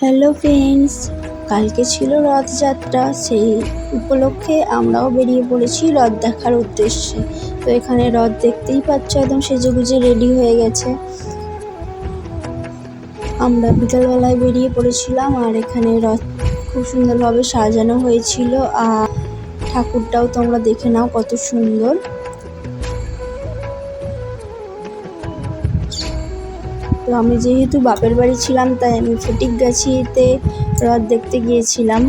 Hello friends, কালকে ছিল রথযাত্রা। সেই উপলক্ষে আমরাও বেরিয়ে পড়েছি রথ দেখার উদ্দেশ্যে। তো এখানে রথ দেখতেই পাচ্ছ, একদম সেজেগুজে রেডি হয়ে গেছে। আমরা বিকালবেলায় বেরিয়ে পড়েছিলাম, আর এখানে রথ খুব সুন্দরভাবে সাজানো হয়েছিল। আর ঠাকুরটাও তোমরা দেখে নাও কত সুন্দর। তো আমি যেহেতু বাপের বাড়ি ছিলাম, তাই আমি ফটিকগাছিতে রথ দেখতে গিয়েছিলাম।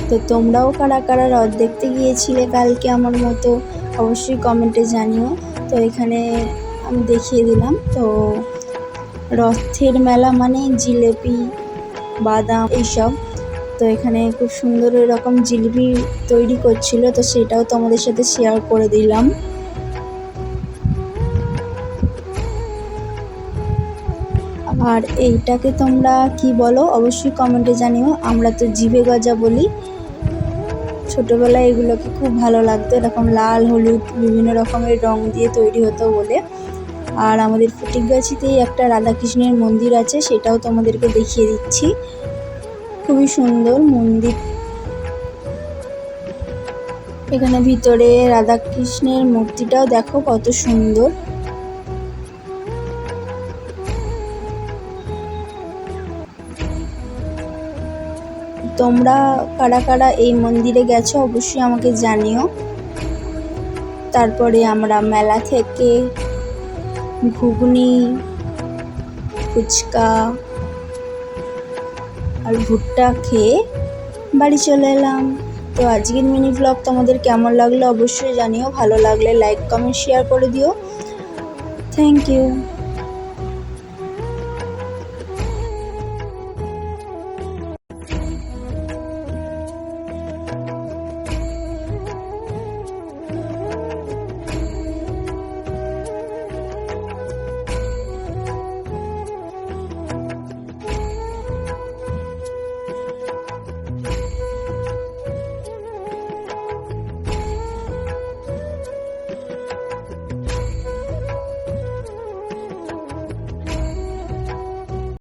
তো তোমরাও কারা কারা রথ দেখতে গিয়েছিলে কালকে আমার মতো, অবশ্যই কমেন্টে জানিও। তো এখানে আমি দেখিয়ে দিলাম। তো রথের মেলা মানে জিলেপি, বাদাম এইসব। তো এখানে খুব সুন্দর এরকম জিলিপি তৈরি করছিল, তো সেটাও তোমাদের সাথে শেয়ার করে দিলাম। আর এইটাকে তোমরা কি বলো অবশ্যই কমেন্টে জানিও। আমরা তো জিভে গজা বলি। ছোটোবেলায় এগুলোকে খুব ভালো লাগতো, এরকম লাল হলুদ বিভিন্ন রকমের রং দিয়ে তৈরি হতো বলে। আর আমাদের ফটিকগাছিতেই একটা রাধাকৃষ্ণের মন্দির আছে, সেটাও তোমাদেরকে দেখিয়ে দিচ্ছি। খুবই সুন্দর মন্দির। এখানে ভিতরে রাধাকৃষ্ণের মূর্তিটাও দেখো কত সুন্দর। তোমরা কারা কারা এই মন্দিরে গেছো অবশ্যই আমাকে জানিও। তারপরে আমরা মেলা থেকে ঘুগনি, ফুচকা আর ভুট্টা খেয়ে বাড়ি চলে এলাম। তো আজকের মিনি ব্লগ তোমাদের কেমন লাগলো অবশ্যই জানিও। ভালো লাগলে লাইক কমেন্ট শেয়ার করে দিও। Thank you.